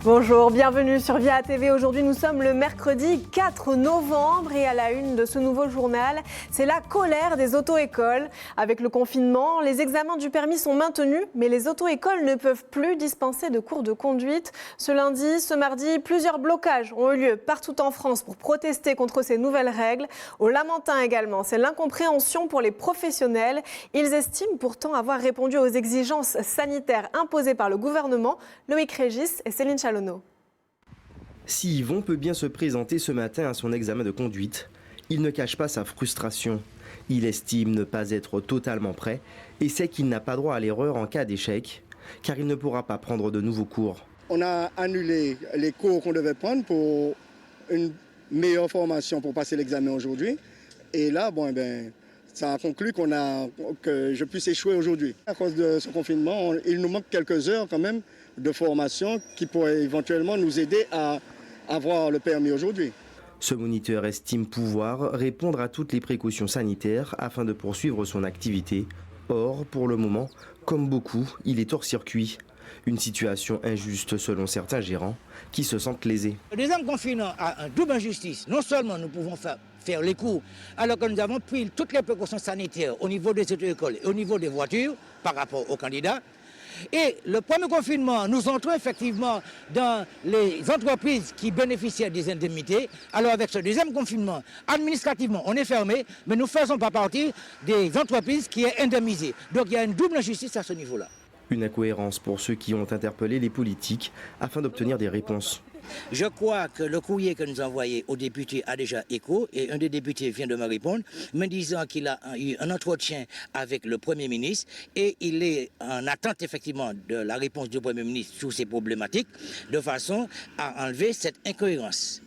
Bonjour, bienvenue sur VIA TV. Aujourd'hui, nous sommes le mercredi 4 novembre et à la une de ce nouveau journal, c'est la colère des auto-écoles. Avec le confinement, les examens du permis sont maintenus, mais les auto-écoles ne peuvent plus dispenser de cours de conduite. Ce lundi, ce mardi, plusieurs blocages ont eu lieu partout en France pour protester contre ces nouvelles règles. Au Lamentin également, c'est l'incompréhension pour les professionnels. Ils estiment pourtant avoir répondu aux exigences sanitaires imposées par le gouvernement. Loïc Régis et Céline Chalonneau. Si Yvon peut bien se présenter ce matin à son examen de conduite, il ne cache pas sa frustration. Il estime ne pas être totalement prêt et sait qu'il n'a pas droit à l'erreur en cas d'échec, car il ne pourra pas prendre de nouveaux cours. On a annulé les cours qu'on devait prendre pour une meilleure formation pour passer l'examen aujourd'hui. Et là, ça a conclu que je puisse échouer aujourd'hui. À cause de ce confinement, il nous manque quelques heures quand même de formation qui pourrait éventuellement nous aider à avoir le permis aujourd'hui. Ce moniteur estime pouvoir répondre à toutes les précautions sanitaires afin de poursuivre son activité. Or, pour le moment, comme beaucoup, il est hors circuit. Une situation injuste selon certains gérants qui se sentent lésés. Le deuxième confinement a une double injustice. Non seulement nous pouvons faire les cours alors que nous avons pris toutes les précautions sanitaires au niveau des auto-écoles et au niveau des voitures par rapport aux candidats. Et le premier confinement, nous entrons effectivement dans les entreprises qui bénéficiaient des indemnités. Alors avec ce deuxième confinement, administrativement, on est fermé, mais nous ne faisons pas partie des entreprises qui sont indemnisées. Donc il y a une double injustice à ce niveau-là. Une incohérence pour ceux qui ont interpellé les politiques afin d'obtenir des réponses. Je crois que le courrier que nous avons envoyé aux députés a déjà écho et un des députés vient de me répondre me disant qu'il a eu un entretien avec le Premier ministre et il est en attente effectivement de la réponse du Premier ministre sur ces problématiques de façon à enlever cette incohérence.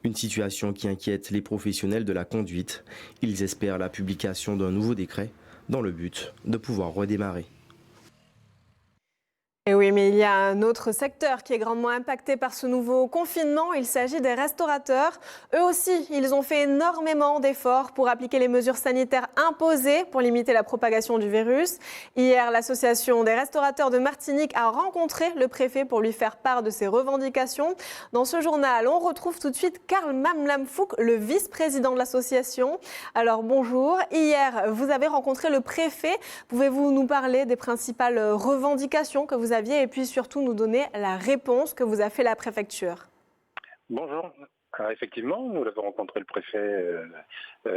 Une situation qui inquiète les professionnels de la conduite. Ils espèrent la publication d'un nouveau décret dans le but de pouvoir redémarrer. Et oui, mais il y a un autre secteur qui est grandement impacté par ce nouveau confinement. Il s'agit des restaurateurs. Eux aussi, ils ont fait énormément d'efforts pour appliquer les mesures sanitaires imposées pour limiter la propagation du virus. Hier, l'association des restaurateurs de Martinique a rencontré le préfet pour lui faire part de ses revendications. Dans ce journal, on retrouve tout de suite Karl Mamlamfouk, le vice-président de l'association. Alors bonjour, hier, vous avez rencontré le préfet. Pouvez-vous nous parler des principales revendications que vous aviez et puis surtout nous donner la réponse que vous a fait la préfecture? Bonjour. Alors, effectivement, nous avons rencontré le préfet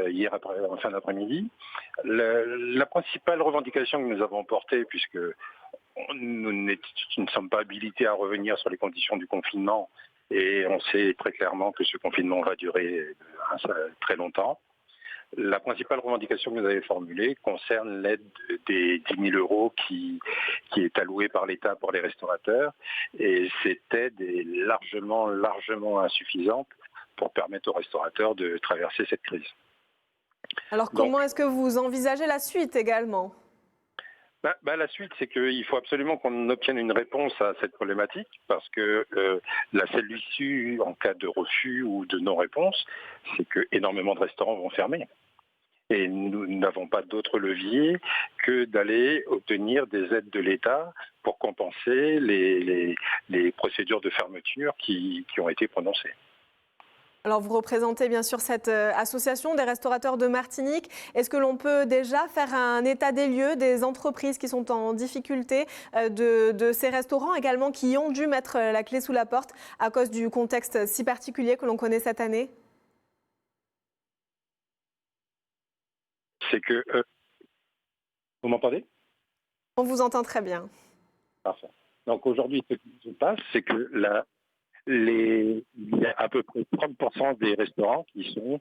hier en fin d'après-midi. La principale revendication que nous avons portée, puisque nous ne sommes pas habilités à revenir sur les conditions du confinement et on sait très clairement que ce confinement va durer très longtemps. La principale revendication que nous avons formulée concerne l'aide des 10 000 euros qui est allouée par l'État pour les restaurateurs. Et cette aide est largement insuffisante pour permettre aux restaurateurs de traverser cette crise. Alors comment est-ce que vous envisagez la suite également ? La suite, c'est qu'il faut absolument qu'on obtienne une réponse à cette problématique parce que la seule issue en cas de refus ou de non-réponse, c'est que énormément de restaurants vont fermer. Et nous n'avons pas d'autre levier que d'aller obtenir des aides de l'État pour compenser les procédures de fermeture qui ont été prononcées. Alors vous représentez bien sûr cette association des restaurateurs de Martinique. Est-ce que l'on peut déjà faire un état des lieux des entreprises qui sont en difficulté, de ces restaurants également qui ont dû mettre la clé sous la porte à cause du contexte si particulier que l'on connaît cette année? C'est que... Vous m'entendez? On vous entend très bien. Parfait. Donc aujourd'hui, ce qui se passe, c'est que il y a à peu près 30% des restaurants qui sont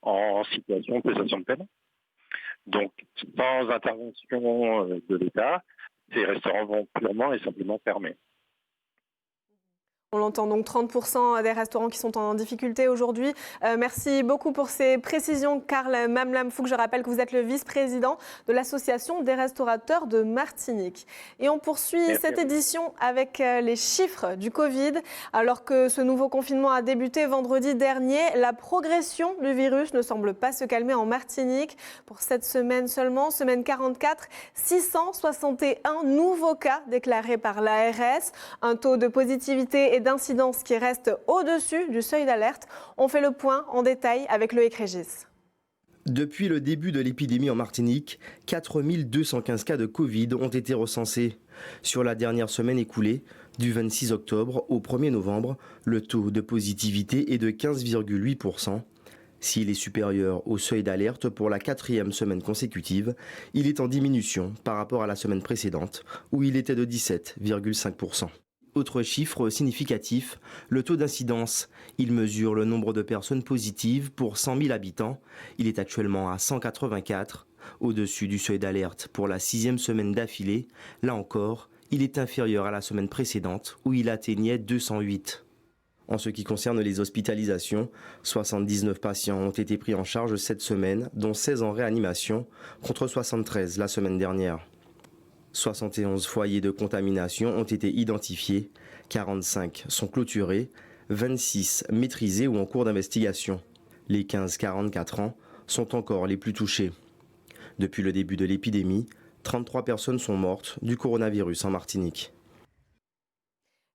en situation de cessation de peine. Donc, sans intervention de l'État, ces restaurants vont purement et simplement fermer. On l'entend donc 30% des restaurants qui sont en difficulté aujourd'hui. Merci beaucoup pour ces précisions, Karl Mamlamfouk. Je rappelle que vous êtes le vice-président de l'association des restaurateurs de Martinique. Et on poursuit cette édition avec les chiffres du Covid. Alors que ce nouveau confinement a débuté vendredi dernier, la progression du virus ne semble pas se calmer en Martinique. Pour cette semaine seulement, semaine 44, 661 nouveaux cas déclarés par l'ARS. Un taux de positivité est d'incidence qui restent au-dessus du seuil d'alerte. On fait le point en détail avec Loïc Régis. Depuis le début de l'épidémie en Martinique, 4215 cas de Covid ont été recensés. Sur la dernière semaine écoulée, du 26 octobre au 1er novembre, le taux de positivité est de 15,8%. S'il est supérieur au seuil d'alerte pour la 4e semaine consécutive, il est en diminution par rapport à la semaine précédente, où il était de 17,5%. Autre chiffre significatif, le taux d'incidence. Il mesure le nombre de personnes positives pour 100 000 habitants. Il est actuellement à 184, au-dessus du seuil d'alerte pour la 6e semaine d'affilée. Là encore, il est inférieur à la semaine précédente où il atteignait 208. En ce qui concerne les hospitalisations, 79 patients ont été pris en charge cette semaine, dont 16 en réanimation, contre 73 la semaine dernière. 71 foyers de contamination ont été identifiés, 45 sont clôturés, 26 maîtrisés ou en cours d'investigation. Les 15-44 ans sont encore les plus touchés. Depuis le début de l'épidémie, 33 personnes sont mortes du coronavirus en Martinique.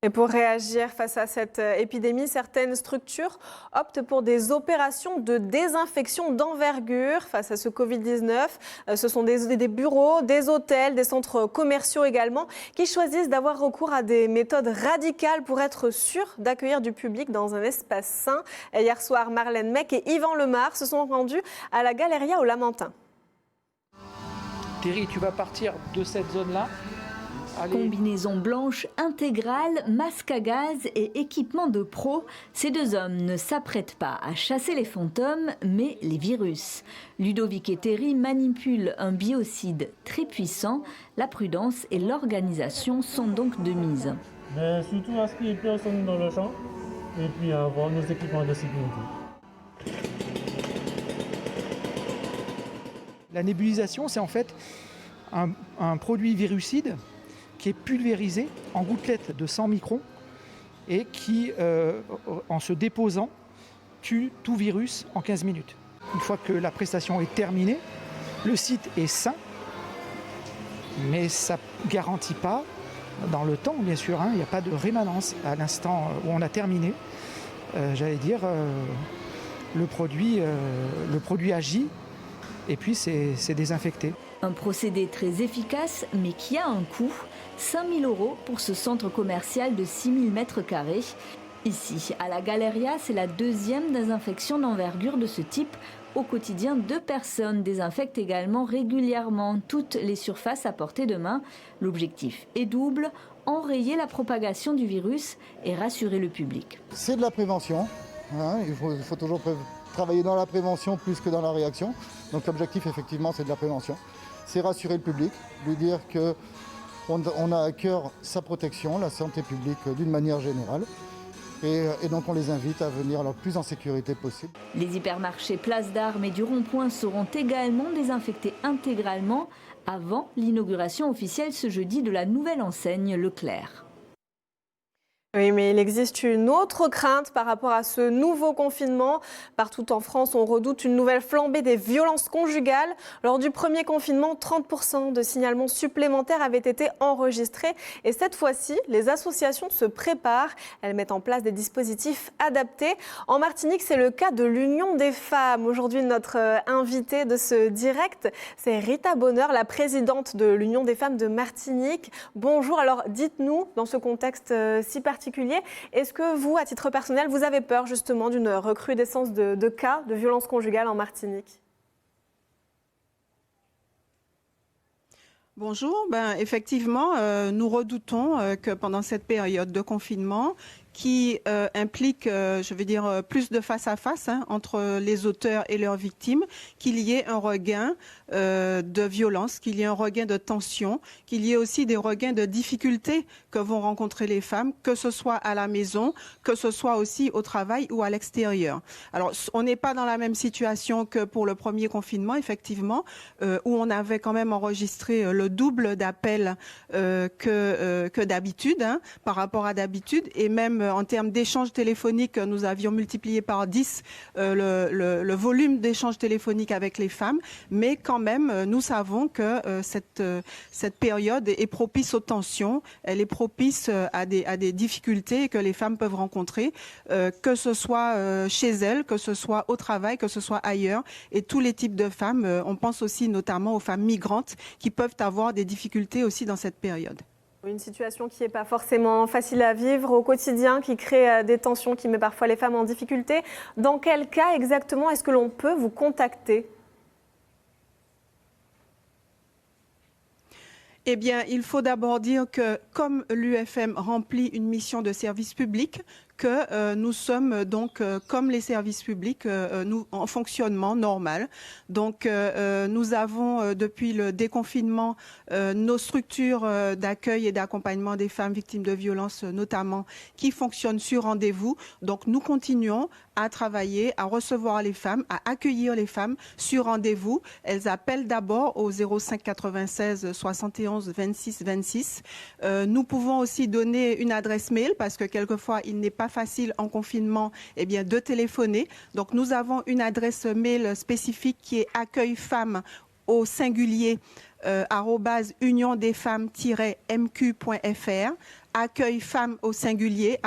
Et pour réagir face à cette épidémie, certaines structures optent pour des opérations de désinfection d'envergure face à ce Covid-19. Ce sont des bureaux, des hôtels, des centres commerciaux également, qui choisissent d'avoir recours à des méthodes radicales pour être sûrs d'accueillir du public dans un espace sain. Hier soir, Marlène Mec et Yvan Lemar se sont rendus à la Galeria au Lamentin. Thierry, tu vas partir de cette zone-là. Allez. Combinaison blanche intégrale, masque à gaz et équipement de pro, ces deux hommes ne s'apprêtent pas à chasser les fantômes, mais les virus. Ludovic et Thierry manipulent un biocide très puissant. La prudence et l'organisation sont donc de mise. Mais surtout à ce qu'il y ait personne dans le champ et puis avoir nos équipements de sécurité. La nébulisation, c'est en fait un produit virucide qui est pulvérisé en gouttelettes de 100 microns et qui, en se déposant, tue tout virus en 15 minutes. Une fois que la prestation est terminée, le site est sain, mais ça ne garantit pas, dans le temps bien sûr, il n'y a pas de rémanence à l'instant où on a terminé. Le produit agit et puis c'est désinfecté. Un procédé très efficace, mais qui a un coût. 5 000 € pour ce centre commercial de 6 000 m². Ici, à la Galeria, c'est la deuxième désinfection d'envergure de ce type. Au quotidien, 2 personnes désinfectent également régulièrement toutes les surfaces à portée de main. L'objectif est double, enrayer la propagation du virus et rassurer le public. C'est de la prévention. Il faut toujours travailler dans la prévention plus que dans la réaction. Donc l'objectif, effectivement, c'est de la prévention. C'est rassurer le public, lui dire qu'on a à cœur sa protection, la santé publique d'une manière générale. Et donc on les invite à venir le plus en sécurité possible. Les hypermarchés Place d'Armes et du Rond-Point seront également désinfectés intégralement avant l'inauguration officielle ce jeudi de la nouvelle enseigne Leclerc. Oui, mais il existe une autre crainte par rapport à ce nouveau confinement. Partout en France, on redoute une nouvelle flambée des violences conjugales. Lors du premier confinement, 30% de signalements supplémentaires avaient été enregistrés. Et cette fois-ci, les associations se préparent. Elles mettent en place des dispositifs adaptés. En Martinique, c'est le cas de l'Union des femmes. Aujourd'hui, notre invitée de ce direct, c'est Rita Bonheur, la présidente de l'Union des femmes de Martinique. Bonjour, alors dites-nous, dans ce contexte si particulier, est-ce que vous, à titre personnel, vous avez peur justement d'une recrudescence de cas de violences conjugales en Martinique ? Bonjour, effectivement, nous redoutons que pendant cette période de confinement, qui implique, plus de face-à-face entre les auteurs et leurs victimes, qu'il y ait un regain de violence, qu'il y ait un regain de tension, qu'il y ait aussi des regains de difficultés que vont rencontrer les femmes, que ce soit à la maison, que ce soit aussi au travail ou à l'extérieur. Alors, on n'est pas dans la même situation que pour le premier confinement, effectivement, où on avait quand même enregistré le double d'appels que d'habitude, par rapport à d'habitude, et même en termes d'échanges téléphoniques, nous avions multiplié par 10 le volume d'échanges téléphoniques avec les femmes, mais quand même, nous savons que cette période est propice aux tensions, elle est propice à des difficultés que les femmes peuvent rencontrer, que ce soit chez elles, que ce soit au travail, que ce soit ailleurs, et tous les types de femmes. On pense aussi notamment aux femmes migrantes qui peuvent avoir des difficultés aussi dans cette période. Une situation qui n'est pas forcément facile à vivre au quotidien, qui crée des tensions, qui met parfois les femmes en difficulté. Dans quel cas exactement est-ce que l'on peut vous contacter ? Eh bien, il faut d'abord dire que comme l'UFM remplit une mission de service public, que nous sommes donc comme les services publics nous en fonctionnement normal. Donc nous avons depuis le déconfinement nos structures d'accueil et d'accompagnement des femmes victimes de violences notamment qui fonctionnent sur rendez-vous. Donc nous continuons à travailler, à recevoir les femmes, à accueillir les femmes sur rendez-vous. Elles appellent d'abord au 05 96 71 26 26. Nous pouvons aussi donner une adresse mail parce que quelquefois il n'est pas facile en confinement de téléphoner. Donc nous avons une adresse mail spécifique qui est accueil-femmes au singulier @uniondesfemmes-mq.fr, accueil femmes au singulier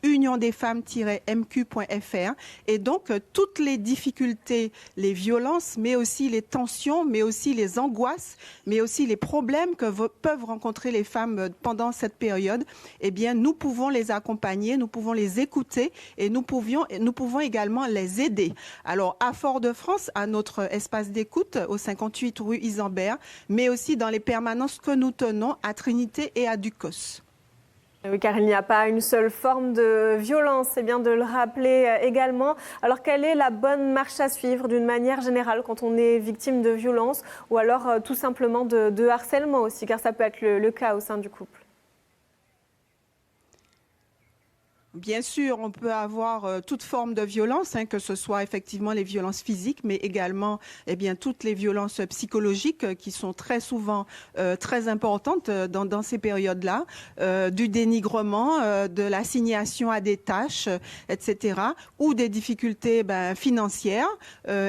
@uniondesfemmes-mq.fr. Et donc toutes les difficultés, les violences, mais aussi les tensions, mais aussi les angoisses, mais aussi les problèmes que peuvent rencontrer les femmes pendant cette période, nous pouvons les accompagner, nous pouvons les écouter et nous pouvons également les aider. Alors à Fort-de-France, à notre espace d'écoute au 58 rue Isambert, mais aussi dans les permanences que nous tenons à Trinité et à Ducos. Oui, car il n'y a pas une seule forme de violence, c'est bien de le rappeler également. Alors, quelle est la bonne marche à suivre d'une manière générale quand on est victime de violence ou alors tout simplement de harcèlement aussi, car ça peut être le cas au sein du couple? Bien sûr, on peut avoir toute forme de violence, que ce soit effectivement les violences physiques, mais également toutes les violences psychologiques qui sont très souvent très importantes dans ces périodes-là, du dénigrement, de l'assignation à des tâches, etc., ou des difficultés financières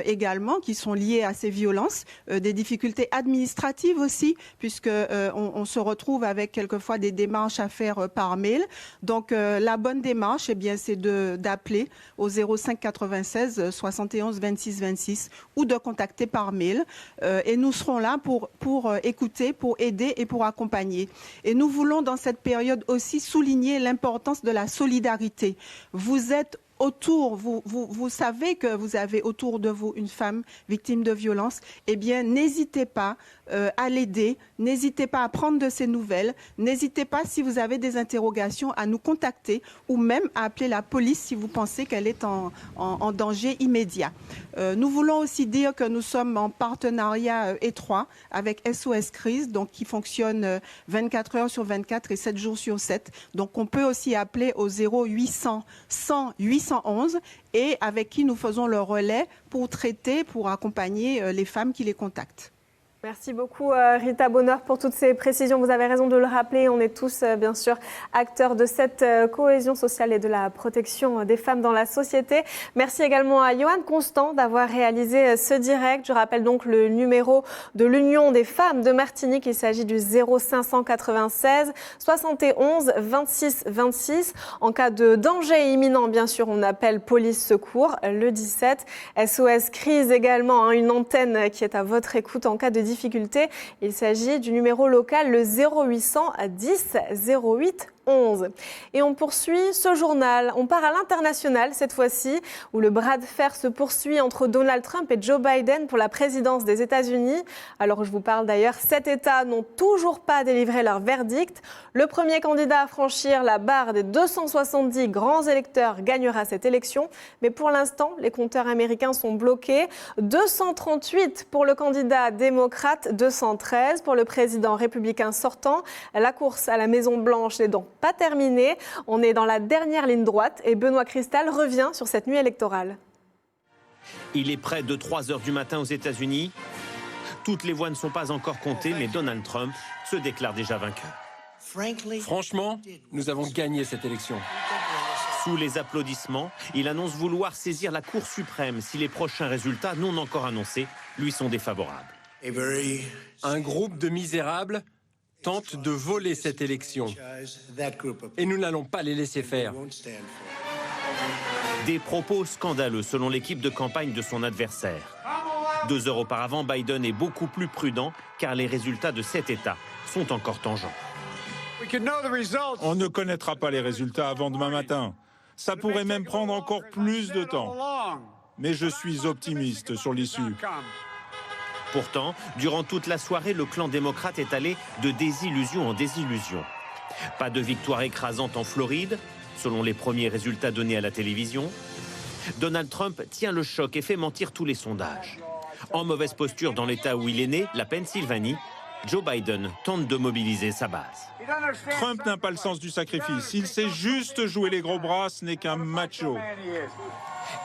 également qui sont liées à ces violences, des difficultés administratives aussi, puisque on se retrouve avec quelquefois des démarches à faire par mail. Donc la bonne démarche, c'est d'appeler au 05 96 71 26 26 ou de contacter par mail. Et nous serons là pour écouter, pour aider et pour accompagner. Et nous voulons dans cette période aussi souligner l'importance de la solidarité. Vous êtes autour, vous savez que vous avez autour de vous une femme victime de violence, n'hésitez pas à l'aider, n'hésitez pas à prendre de ses nouvelles, n'hésitez pas si vous avez des interrogations à nous contacter ou même à appeler la police si vous pensez qu'elle est en danger immédiat. Nous voulons aussi dire que nous sommes en partenariat étroit avec SOS Crise, donc qui fonctionne 24 heures sur 24 et 7 jours sur 7. Donc on peut aussi appeler au 0800 100 811 et avec qui nous faisons le relais pour traiter, pour accompagner les femmes qui les contactent. Merci beaucoup Rita Bonheur pour toutes ces précisions. Vous avez raison de le rappeler, on est tous bien sûr acteurs de cette cohésion sociale et de la protection des femmes dans la société. Merci également à Johan Constant d'avoir réalisé ce direct. Je rappelle donc le numéro de l'Union des femmes de Martinique. Il s'agit du 0596 71 26 26. En cas de danger imminent, bien sûr, on appelle police secours le 17. SOS Crise également, une antenne qui est à votre écoute en cas de difficulté. Il s'agit du numéro local, le 0800 10 08 11. Et on poursuit ce journal. On part à l'international cette fois-ci, où le bras de fer se poursuit entre Donald Trump et Joe Biden pour la présidence des États-Unis. Alors je vous parle d'ailleurs, 7 États n'ont toujours pas délivré leur verdict. Le premier candidat à franchir la barre des 270 grands électeurs gagnera cette élection. Mais pour l'instant, les compteurs américains sont bloqués. 238 pour le candidat démocrate, 213 pour le président républicain sortant. La course à la Maison-Blanche n'est donc pas terminée. On est dans la dernière ligne droite et Benoît Cristal revient sur cette nuit électorale. Il est près de 3 heures du matin aux États-Unis. Toutes les voix ne sont pas encore comptées, mais Donald Trump se déclare déjà vainqueur. Franchement, nous avons gagné cette élection. Sous les applaudissements, il annonce vouloir saisir la Cour suprême si les prochains résultats non encore annoncés lui sont défavorables. Un groupe de misérables tente de voler cette élection. Et nous n'allons pas les laisser faire. Des propos scandaleux selon l'équipe de campagne de son adversaire. 2 heures auparavant, Biden est beaucoup plus prudent car les résultats de cet État sont encore tangents. On ne connaîtra pas les résultats avant demain matin. Ça pourrait même prendre encore plus de temps. Mais je suis optimiste sur l'issue. Pourtant, durant toute la soirée, le clan démocrate est allé de désillusion en désillusion. Pas de victoire écrasante en Floride, selon les premiers résultats donnés à la télévision. Donald Trump tient le choc et fait mentir tous les sondages. En mauvaise posture dans l'État où il est né, la Pennsylvanie, Joe Biden tente de mobiliser sa base. Trump n'a pas le sens du sacrifice. Il sait juste jouer les gros bras, ce n'est qu'un macho.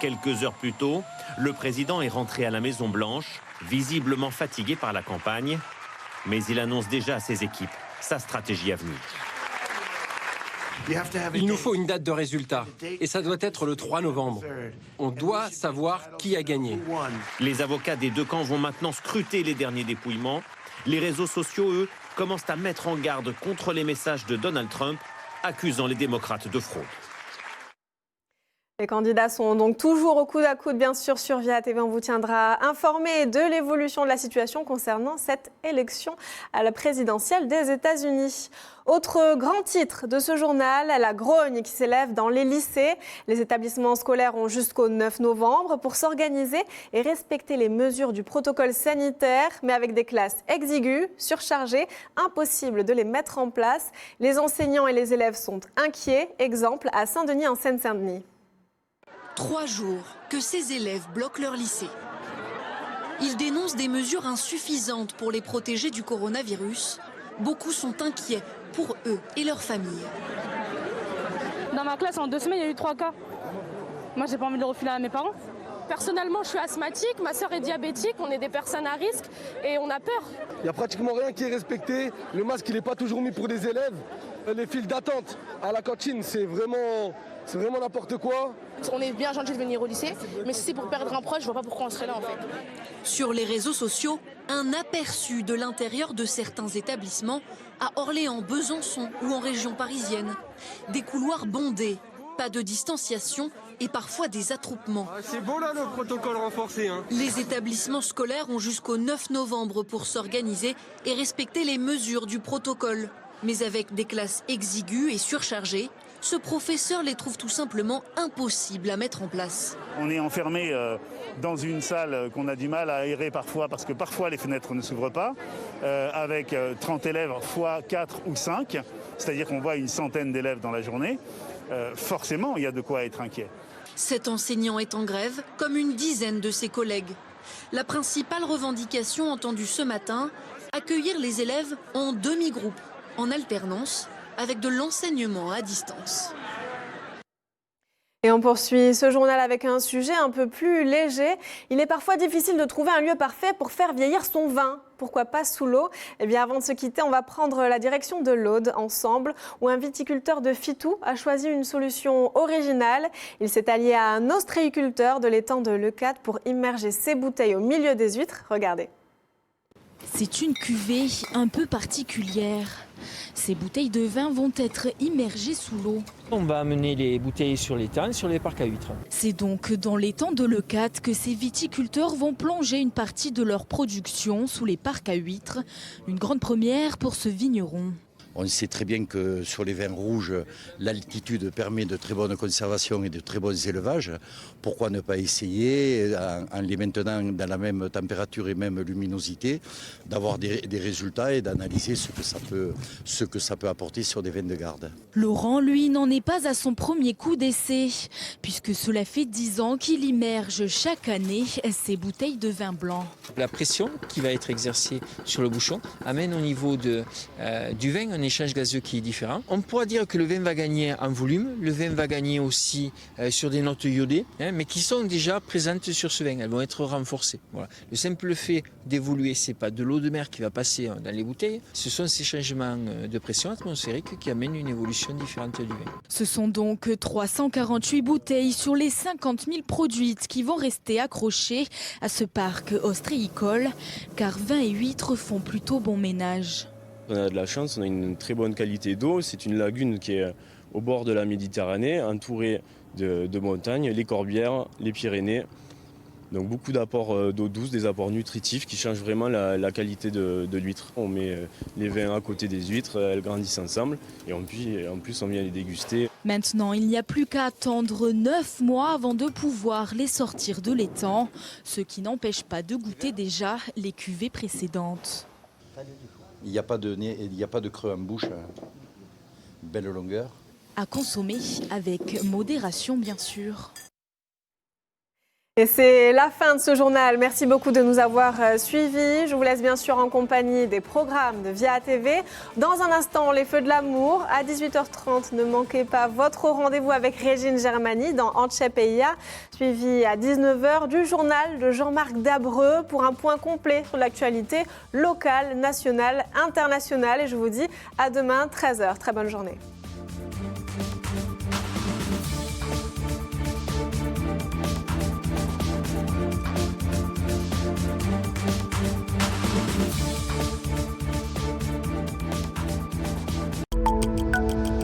Quelques heures plus tôt, le président est rentré à la Maison-Blanche, visiblement fatigué par la campagne, mais il annonce déjà à ses équipes sa stratégie à venir. Il nous faut une date de résultat, et ça doit être le 3 novembre. On doit savoir qui a gagné. Les avocats des deux camps vont maintenant scruter les derniers dépouillements. Les réseaux sociaux, eux, commencent à mettre en garde contre les messages de Donald Trump, accusant les démocrates de fraude. Les candidats sont donc toujours au coude à coude, bien sûr, sur Via TV. On vous tiendra informé de l'évolution de la situation concernant cette élection à la présidentielle des États-Unis. Autre grand titre de ce journal, la grogne qui s'élève dans les lycées. Les établissements scolaires ont jusqu'au 9 novembre pour s'organiser et respecter les mesures du protocole sanitaire, mais avec des classes exiguës, surchargées, impossible de les mettre en place. Les enseignants et les élèves sont inquiets. Exemple à Saint-Denis en Seine-Saint-Denis. 3 jours que ces élèves bloquent leur lycée. Ils dénoncent des mesures insuffisantes pour les protéger du coronavirus. Beaucoup sont inquiets pour eux et leurs familles. Dans ma classe, en 2 semaines, il y a eu 3 cas. Moi, j'ai pas envie de le refiler à mes parents. Personnellement, je suis asthmatique, ma soeur est diabétique, on est des personnes à risque et on a peur. Il n'y a pratiquement rien qui est respecté. Le masque, il n'est pas toujours mis pour des élèves. Les files d'attente à la cantine, c'est vraiment n'importe quoi. On est bien gentil de venir au lycée, mais si c'est pour perdre un proche, je vois pas pourquoi on serait là en fait. Sur les réseaux sociaux, un aperçu de l'intérieur de certains établissements à Orléans, Besançon ou en région parisienne. Des couloirs bondés, pas de distanciation et parfois des attroupements. C'est beau là le protocole renforcé. Hein. Les établissements scolaires ont jusqu'au 9 novembre pour s'organiser et respecter les mesures du protocole. Mais avec des classes exiguës et surchargées, ce professeur les trouve tout simplement impossibles à mettre en place. On est enfermé dans une salle qu'on a du mal à aérer parfois parce que parfois les fenêtres ne s'ouvrent pas, avec 30 élèves fois 4 ou 5, c'est-à-dire qu'on voit une centaine d'élèves dans la journée. Forcément, il y a de quoi être inquiet. Cet enseignant est en grève, comme une dizaine de ses collègues. La principale revendication entendue ce matin, accueillir les élèves en demi-groupe, en alternance, avec de l'enseignement à distance. Et on poursuit ce journal avec un sujet un peu plus léger. Il est parfois difficile de trouver un lieu parfait pour faire vieillir son vin. Pourquoi pas sous l'eau? Eh bien, avant de se quitter, on va prendre la direction de l'Aude ensemble, où un viticulteur de Fitou a choisi une solution originale. Il s'est allié à un ostréiculteur de l'étang de Leucate pour immerger ses bouteilles au milieu des huîtres. Regardez. C'est une cuvée un peu particulière. Ces bouteilles de vin vont être immergées sous l'eau. On va amener les bouteilles sur l'étang et sur les parcs à huîtres. C'est donc dans l'étang de Leucate que ces viticulteurs vont plonger une partie de leur production sous les parcs à huîtres. Une grande première pour ce vigneron. On sait très bien que sur les vins rouges, l'altitude permet de très bonnes conservations et de très bons élevages. Pourquoi ne pas essayer, en les maintenant dans la même température et même luminosité, d'avoir des résultats et d'analyser ce que ça peut apporter sur des vins de garde. Laurent, lui, n'en est pas à son premier coup d'essai, puisque cela fait 10 ans qu'il immerge chaque année ses bouteilles de vin blanc. La pression qui va être exercée sur le bouchon amène au niveau du vin un échange gazeux qui est différent. On pourra dire que le vin va gagner en volume, le vin va gagner aussi sur des notes iodées, mais qui sont déjà présentes sur ce vin. Elles vont être renforcées. Voilà. Le simple fait d'évoluer, c'est pas de l'eau de mer qui va passer dans les bouteilles, ce sont ces changements de pression atmosphérique qui amènent une évolution différente du vin. Ce sont donc 348 bouteilles sur les 50 000 produites qui vont rester accrochées à ce parc ostréicole, car vin et huîtres font plutôt bon ménage. On a de la chance, on a une très bonne qualité d'eau. C'est une lagune qui est au bord de la Méditerranée, entourée de montagnes, les Corbières, les Pyrénées. Donc beaucoup d'apports d'eau douce, des apports nutritifs qui changent vraiment la qualité de l'huître. On met les vins à côté des huîtres, elles grandissent ensemble et en plus on vient les déguster. Maintenant, il n'y a plus qu'à attendre 9 mois avant de pouvoir les sortir de l'étang, ce qui n'empêche pas de goûter déjà les cuvées précédentes. Il n'y a pas de creux en bouche, belle longueur. À consommer avec modération, bien sûr. Et c'est la fin de ce journal. Merci beaucoup de nous avoir suivis. Je vous laisse bien sûr en compagnie des programmes de Via TV. Dans un instant, les Feux de l'amour. À 18h30, ne manquez pas votre rendez-vous avec Régine Germani dans Antchep et IA. Suivi à 19h du journal de Jean-Marc Dabreux pour un point complet sur l'actualité locale, nationale, internationale. Et je vous dis à demain, 13h. Très bonne journée.